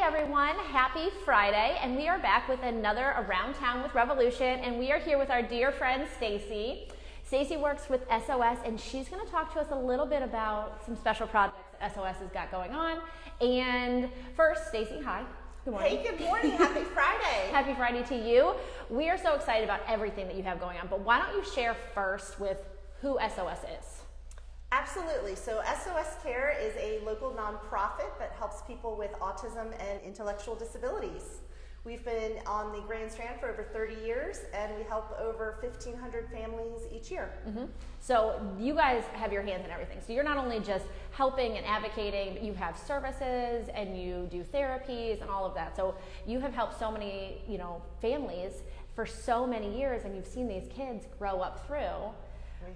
everyone, happy Friday, and we are back with another Around Town with Revolution, and we are here with our dear friend Stacy. Stacy works with SOS, and she's going to talk to us a little bit about some special projects that SOS has got going on. And first, Stacy, hi. Good morning. Hey, good morning. Happy Friday. Happy Friday to you. We are so excited about everything that you have going on, but why don't you share first with who SOS is? Absolutely. So SOS Care is a local nonprofit that helps people with autism and intellectual disabilities. We've been on the Grand Strand for over 30 years, and we help over 1,500 families each year. Mm-hmm. So you guys have your hands in everything. So you're not only just helping and advocating, but you have services and you do therapies and all of that. So you have helped so many, families for so many years, and you've seen these kids grow up through.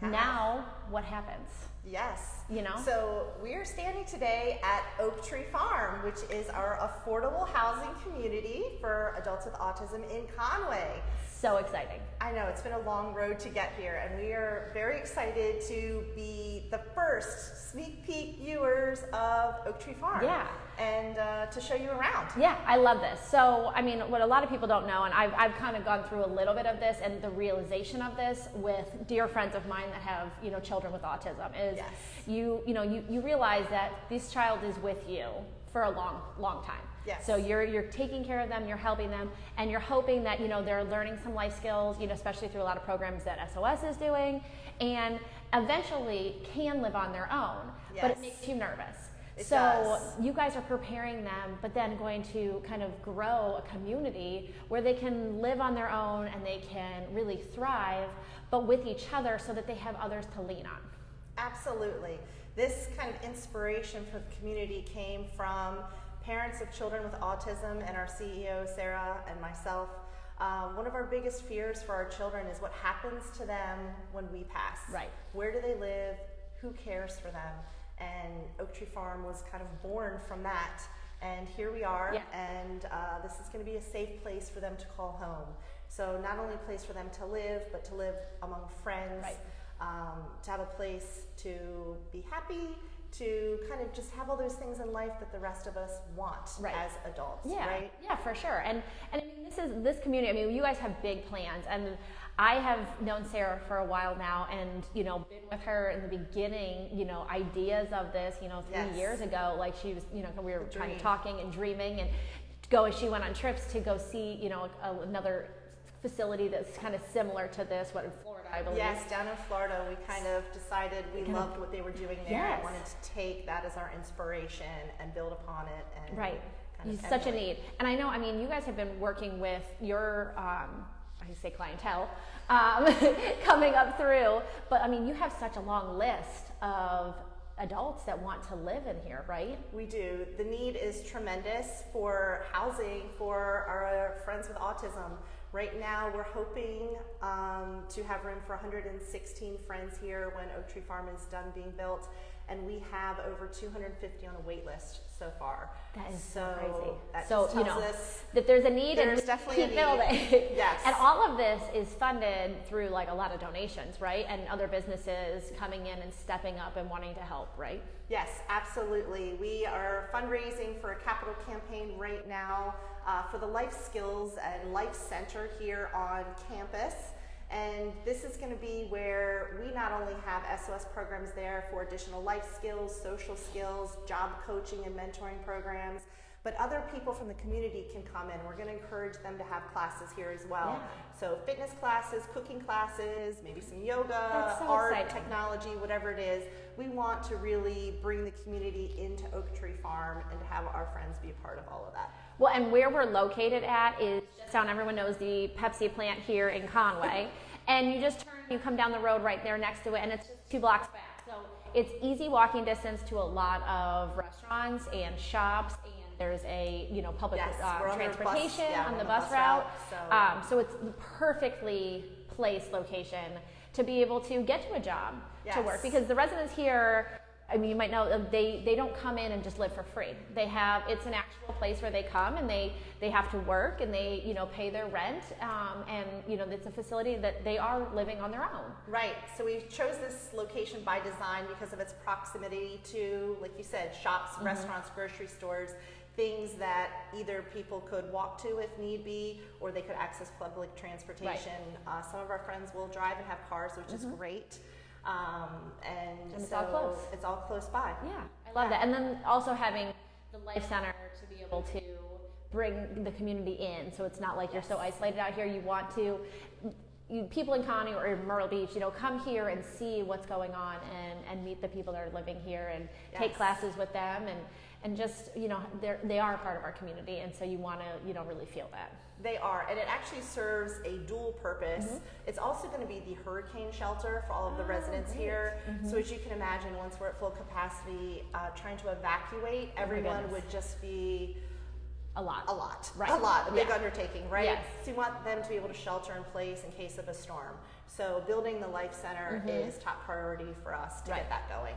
Now, what happens? Yes. So we are standing today at Oak Tree Farm, which is our affordable housing community for adults with autism in Conway. So exciting. I know, it's been a long road to get here, and we are very excited to be the first sneak peek viewers of Oak Tree Farm. Yeah. And to show you around. Yeah, I love this. So, what a lot of people don't know, and I've kind of gone through a little bit of this, and the realization of this with dear friends of mine that have, children with autism is yes. you realize that this child is with you for a long time. Yes. So you're taking care of them, you're helping them, and you're hoping that they're learning some life skills, especially through a lot of programs that SOS is doing, and eventually can live on their own. Yes. But it makes you nervous. It so does. You guys are preparing them, but then going to kind of grow a community where they can live on their own and they can really thrive, but with each other so that they have others to lean on. Absolutely. This kind of inspiration for the community came from parents of children with autism and our CEO, Sarah, and myself. One of our biggest fears for our children is what happens to them when we pass. Right. Where do they live? Who cares for them? And Oak Tree Farm was kind of born from that. And here we are, yeah. And this is going to be a safe place for them to call home. So not only a place for them to live, but to live among friends, right. To have a place to be happy, to kind of just have all those things in life that the rest of us want right. as adults, yeah. right? Yeah, for sure. And this community, you guys have big plans, and I have known Sarah for a while now, and been with her in the beginning, ideas of this, 3 yes. years ago, like she was, we were kind of talking and dreaming, and she went on trips to go see, another facility that's kind of similar to this, in Florida, I believe. Yes, down in Florida, we kind of decided we loved what they were doing there. Yes. and wanted to take that as our inspiration and build upon it. And right. Kind of Such a need. And I know, you guys have been working with your, I say clientele, coming up through, but you have such a long list of adults that want to live in here, right? We do. The need is tremendous for housing for our friends with autism. Right now, we're hoping to have room for 116 friends here when Oak Tree Farm is done being built, and we have over 250 on a wait list so far. That is so crazy. That just tells us that there's a need, there's and definitely keep a building. need. Yes. And all of this is funded through a lot of donations, right? And other businesses coming in and stepping up and wanting to help, right? Yes, absolutely. We are fundraising for a capital campaign right now for the Life Skills and Life Center here on campus. And this is going to be where we not only have SOS programs there for additional life skills, social skills, job coaching and mentoring programs, but other people from the community can come in. We're going to encourage them to have classes here as well. Yeah. So fitness classes, cooking classes, maybe some yoga, so art, exciting. technology, whatever it is. We want to really bring the community into Oak Tree Farm and to have our friends be a part of all of that. Well, and where we're located at is just down, everyone knows the Pepsi plant here in Conway. And you come down the road right there next to it, and it's just 2 blocks back. So it's easy walking distance to a lot of restaurants and shops, and there's a public transportation on the bus route. So it's the perfectly placed location to be able to get to a job to work, because the residents here, I mean, you might know they don't come in and just live for free. It's an actual place where they come and they have to work and they, you know, pay their rent, and you know, it's a facility that they are living on their own. Right. So we chose this location by design because of its proximity to, like you said, shops, restaurants, grocery stores, things that either people could walk to if need be, or they could access public transportation. Right. Some of our friends will drive and have cars, which is great. And it's so all close. It's all close by. Yeah, I love that. And then also having the Life Center to be able to bring the community in, so it's not like you're so isolated out here. You want to, people in Connie or in Myrtle Beach, you know, come here and see what's going on and meet the people that are living here and take classes with them and just, you know, they are a part of our community, and so you want to, you know, really feel that. They are, and it actually serves a dual purpose. It's also going to be the hurricane shelter for all of the residents here. So as you can imagine, once we're at full capacity, trying to evacuate everyone would just be a lot. Right. A big undertaking, right? Yes. So you want them to be able to shelter in place in case of a storm. So building the Life Center is top priority for us to get that going.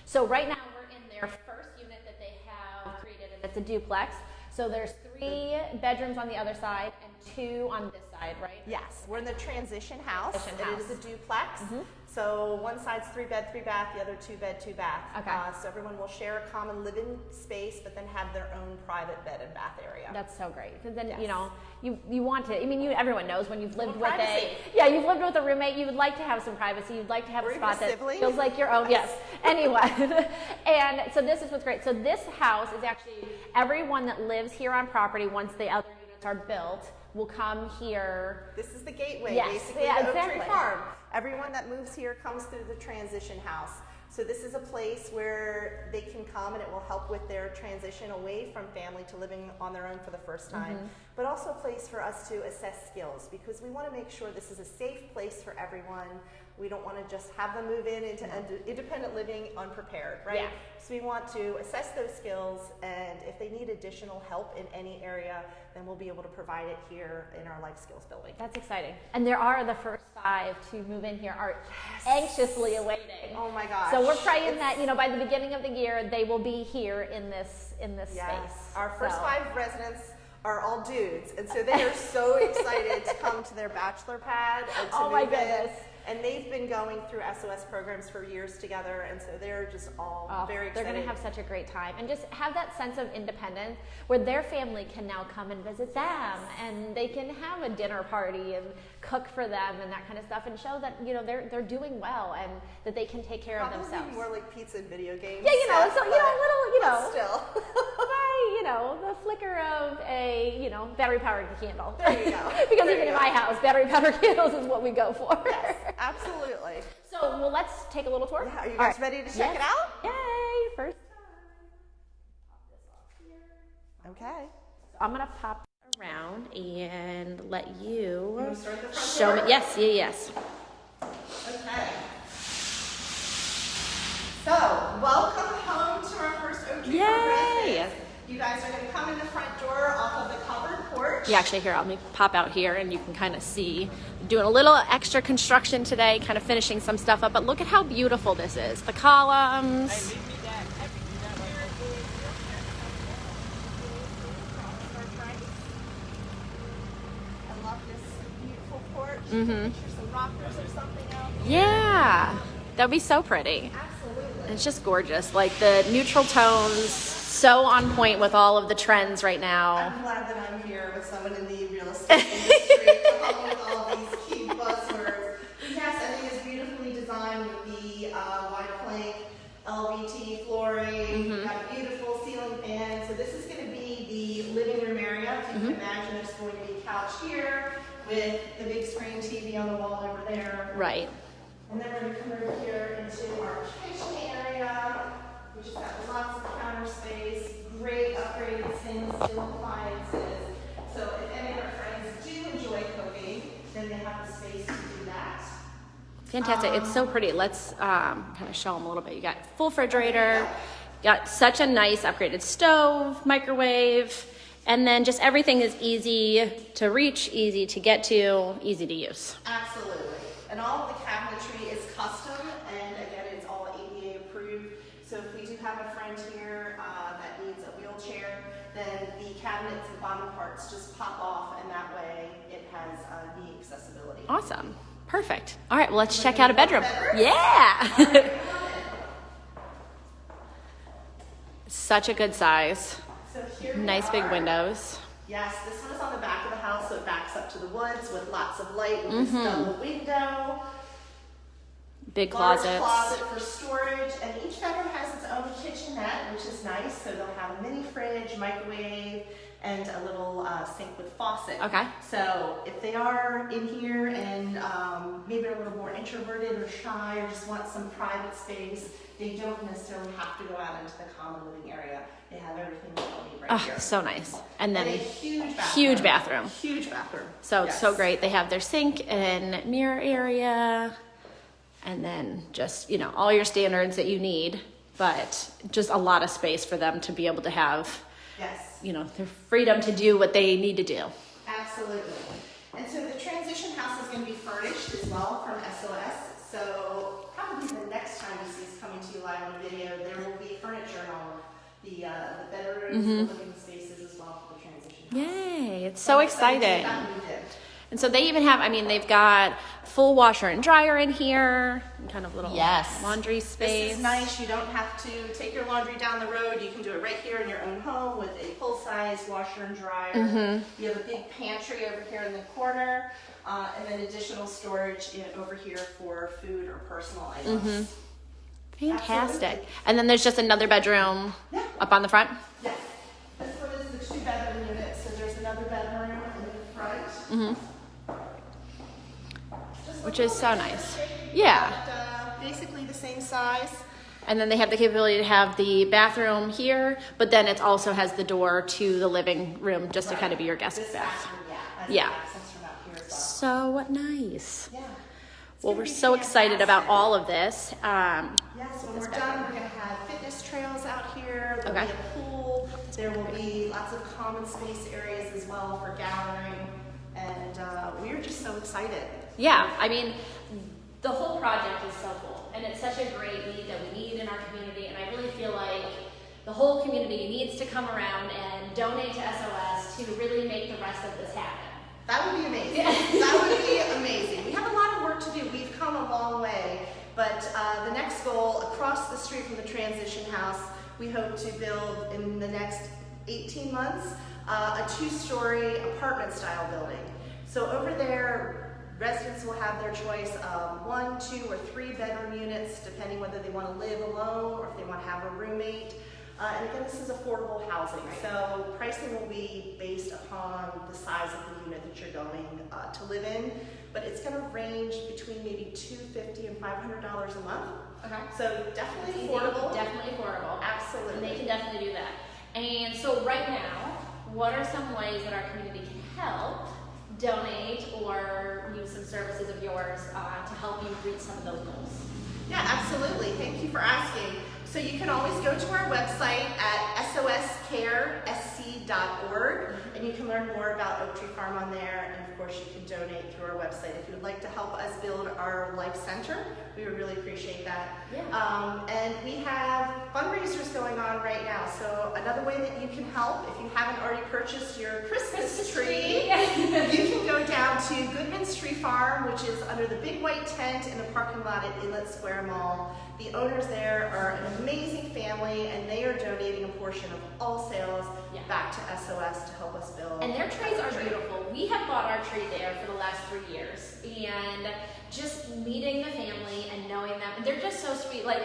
So right now we're in their first unit that they have created, and it's a duplex. So there's 3 bedrooms on the other side and 2 on this side, right? Yes, we're in the transition house. It is a duplex. So one side's 3 bed, 3 bath, the other 2 bed, 2 bath. Okay. So everyone will share a common living space, but then have their own private bed and bath area. That's so great, because then you know you want to. I mean, everyone knows when you've lived with privacy. you've lived with a roommate, you would like to have some privacy. You'd like to have a spot that feels like your own. Yes. Anyway, and so this is what's great. So this house is actually everyone that lives here on property. Once the other units are built, will come here. This is the gateway, basically, to Oak Tree Farm. Everyone that moves here comes through the transition house. So this is a place where they can come and it will help with their transition away from family to living on their own for the first time. But also a place for us to assess skills, because we want to make sure this is a safe place for everyone. We don't want to just have them move in into independent living unprepared, right? Yeah. So we want to assess those skills, and if they need additional help in any area, then we'll be able to provide it here in our life skills building. That's exciting. And there are the first 5 to move in here are anxiously awaiting. Oh my gosh. So we're praying that, you know, by the beginning of the year, they will be here in this space. Our first 5 residents are all dudes, and so they are so excited to come to their bachelor pad and to move in. And they've been going through SOS programs for years together, and so they're just all very excited. They're going to have such a great time and just have that sense of independence where their family can now come and visit them, and they can have a dinner party and cook for them and that kind of stuff, and show that, you know, they're doing well and that they can take care of themselves. Probably more like pizza and video games. Yeah, you know, so you know, a little, you know, still. by, you know, the flicker of a, you know, battery-powered candle. There you go. Because even in my house, battery-powered candles is what we go for. Yes, absolutely. So, well, let's take a little tour. Yeah, are you guys ready to check it out? Yay! First time. Pop this off here. Okay. So I'm gonna pop around and let you start the front show door? me. Yes. Okay. So, welcome home to our first Oak Tree Farm residence. You guys are going to come in the front door off of the covered porch. Yeah, actually, here, let me pop out here and you can kind of see. Doing a little extra construction today, kind of finishing some stuff up, but look at how beautiful this is. The columns. I love this beautiful porch. Picture some rockers or something else. Yeah, that'd be so pretty. Absolutely. It's just gorgeous. Like the neutral tones, so on point with all of the trends right now. I'm glad that I'm here with someone in the real estate industry to help with all of these key buzzwords. Yes, everything is beautifully designed with the wide plank LVT flooring. We've got a beautiful ceiling fan. So this is going to be the living room area. If you can imagine, there's going to be a couch here with the big screen TV on the wall over there. Right. And then we're going to come over here into our kitchen area, which has got lots of counter space, great upgraded stainless steel appliances. So if any of our friends do enjoy cooking, then they have the space to do that. Fantastic. It's so pretty. Let's kind of show them a little bit. You got full refrigerator, got such a nice upgraded stove, microwave, and then just everything is easy to reach, easy to get to, easy to use. Absolutely. And all of the cabinetry is custom, and again, it's all ADA approved. So cabinets and bottom parts just pop off, and that way it has knee accessibility. Awesome. Perfect. All right, well, let's check out a bedroom. Yeah. All right, come on in. Such a good size. So here we Nice big are. windows. Yes, this one is on the back of the house, so it backs up to the woods with lots of light with this double window. Big Large closets. closet for storage, and each bedroom has its own kitchenette, which is nice. So they'll have a mini fridge, microwave, and a little sink with faucet. Okay. So if they are in here and maybe a little more introverted or shy or just want some private space, they don't necessarily have to go out into the common living area. They have everything that they'll need right here. So nice. And then And a huge bathroom. huge bathroom. Huge bathroom. So Yes. so great. They have their sink and mirror area, and then just, you know, all your standards that you need, but just a lot of space for them to be able to have, Yes. you know, their freedom to do what they need to do. Absolutely. And so the transition house is going to be furnished as well from SOS. So probably the next time you see us coming to you live on video, there will be furniture in all of the bedrooms, the living spaces as well for the transition house. Yay, it's so exciting. That we did. And so they even have, I mean, they've got full washer and dryer in here, and kind of little Yes. laundry space. This is nice. You don't have to take your laundry down the road. You can do it right here in your own home with a full-size washer and dryer. You have a big pantry over here in the corner, and then additional storage over here for food or personal items. Fantastic. Absolutely. And then there's just another bedroom Yeah. up on the front. Yes. This one is the 2-bedroom unit, so there's another bedroom in the front. Just a Which is little so bit nice. bigger, Yeah. but, basically the same size. And then they have the capability to have the bathroom here, but then it also has the door to the living room just to kind of be your guest This bath. bathroom, has Yeah. access from out here as well. So nice. Yeah. Well, we're so excited about all of this. Yes, when we're done, we're gonna have fitness trails out here. There'll Okay. be a pool. There will be lots of common space areas as well for gathering. And we're just so excited. Yeah, I mean, the whole project is so cool, and it's such a great need that we need in our community, and I really feel like the whole community needs to come around and donate to SOS to really make the rest of this happen. That would be amazing. That would be amazing. We have a lot of work to do. We've come a long way. But the next goal, across the street from the transition house, we hope to build in the next 18 months a 2-story apartment style building. So over there, residents will have their choice of 1, 2, or 3 bedroom units, depending whether they want to live alone or if they want to have a roommate. And again, this is affordable housing, so pricing will be based upon the size of the unit that you're going to live in, but it's going to range between maybe $250 and $500 a month. Okay. So definitely affordable. Definitely affordable. Absolutely. And they can definitely do that. And so right now, what are some ways that our community can help donate or use some services of yours to help you reach some of those goals? Yeah, absolutely. Thank you for asking. So you can always go to our website at soscaresc.org, and you can learn more about Oak Tree Farm on there. And of course, you can donate through our website. If you would like to help us build our life center, we would really appreciate that. Yeah. And we have fundraisers going on right now. So another way that you can help, if you haven't already purchased your Christmas tree, you can go down to Goodman Tree Farm, which is under the big white tent in the parking lot at Inlet Square Mall. The owners there are an amazing family, and they are donating a portion of all sales back to SOS to help us build. And their trees are beautiful. We have bought our tree there for the last 3 years, and just meeting the family and knowing them, and they're just so sweet. Like,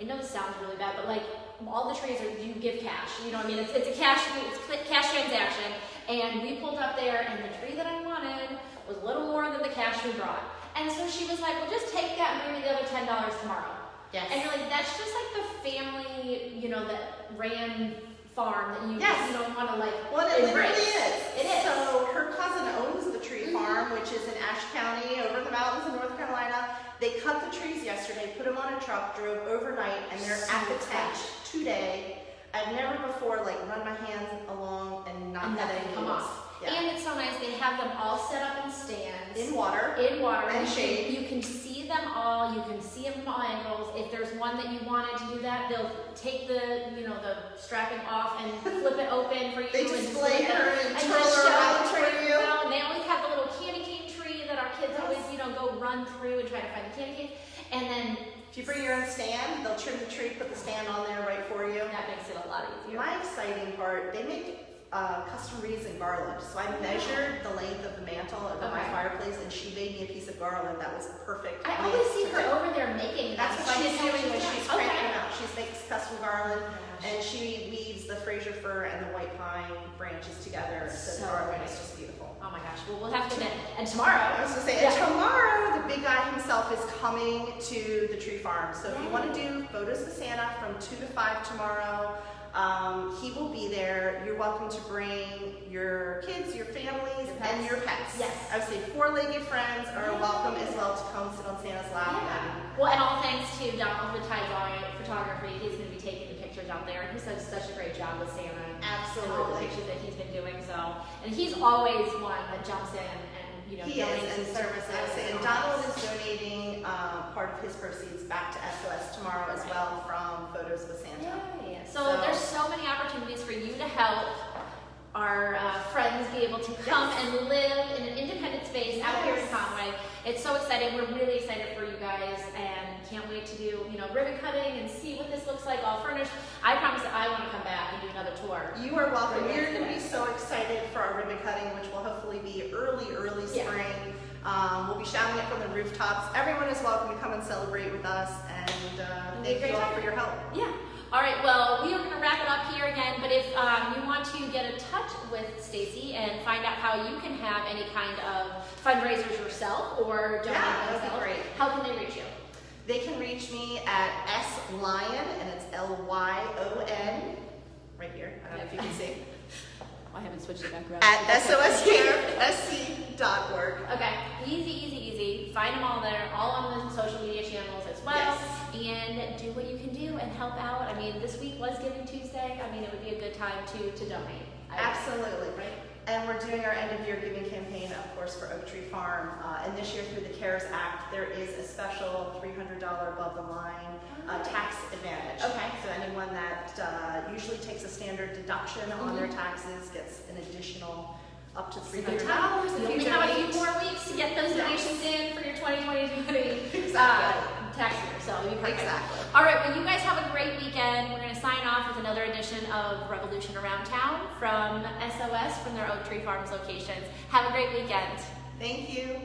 I know this sounds really bad, but like all the trees are, you give cash. You know what I mean? It's a cash transaction, and we pulled up there, and the tree that I wanted was a little more than the cash we brought. And so she was like, well, just take that and bring me the other $10 tomorrow. Yes. And you're like, that's just like the family, you know, that ran farm that you, Yes. you don't want to like Well, it embrace. literally is. It is. So her cousin owns the tree farm, which is in Ashe County, over in the mountains in North Carolina. They cut the trees yesterday, put them on a truck, drove overnight, and they're at the tent today. I've never before run my hands along and not had any come needles. off. Yeah. And it's so nice. They have them all set up in stands. In water. In water. And you shade. You can see them all. You can see them from all angles. If there's one that you wanted to do that, they'll take the, you know, the strapping off and flip it open for you. They and display her and just twirl her show around it for you. And they always have the little candy cane tree that our kids always, you know, go run through and try to find the candy cane. And then If you bring your own stand, they'll trim the tree, put the stand on there right for you. that makes it a lot easier. My exciting part, they make custom wreaths and garland. So I measured the length of the mantle over my fireplace, and she made me a piece of garland that was perfect. I always see her over there making That's them, what so I she's didn't know doing when she she's was- cranking okay. them out. She makes custom garland, and she weaves the Fraser fir and the white pine branches together. So the garland is just beautiful. Oh my gosh, well, we'll have to admit, and tomorrow. I was gonna say, and tomorrow the big guy himself is coming to the tree farm. So if you want to do photos with Santa from 2 to 5 tomorrow, he will be there. You're welcome to bring your kids, your families, and your pets. Yes. I would say 4-legged friends are welcome as well to come sit on Santa's lap. Well, and all thanks to Donald with Ty Photography. He's going to be taking the pictures out there. He does such a great job with Santa. And all the Absolutely. pictures that he's been doing. So, and he's always one that jumps in and, you know, He is, donates and his services. and Donald is donating part of his proceeds back to SOS tomorrow as well from Photos with Santa. Yay. So there's so many opportunities for you to help our friends be able to come and live in an independent space out here in Conway. It's so exciting. We're really excited for you guys and can't wait to do, you know, ribbon cutting and see what this looks like all furnished. I promise that I want to come back and do another tour. You are welcome. We're going to be so excited for our ribbon cutting, which will hopefully be early spring. We'll be shouting it from the rooftops. Everyone is welcome to come and celebrate with us, and thank you all for your help. Yeah. All right, well, we are going to wrap it up here again, but if you want to get in touch with Stacy and find out how you can have any kind of fundraisers yourself or donate that would be themselves, great. how can they reach you? They can reach me at slyon, and it's Lyon, right here. I don't know if you can see. I haven't switched it back around. At soscare.org. Okay, easy. Find them all there, all on the social media channels as well. And do what you can do and help out. I mean, this week was Giving Tuesday. I mean, it would be a good time to donate. Absolutely. Right. And we're doing our end of year giving campaign, of course, for Oak Tree Farm. And this year through the CARES Act, there is a special $300 above the line tax advantage. Okay. So anyone that usually takes a standard deduction on their taxes gets an additional up to $300. You only have a few more weeks to get those donations in for your 2020 tax year, so it'll be perfect. Exactly. All right, well, you guys have a great weekend. We're going to sign off with another edition of Revolution Around Town from SOS, from their Oak Tree Farms locations. Have a great weekend. Thank you.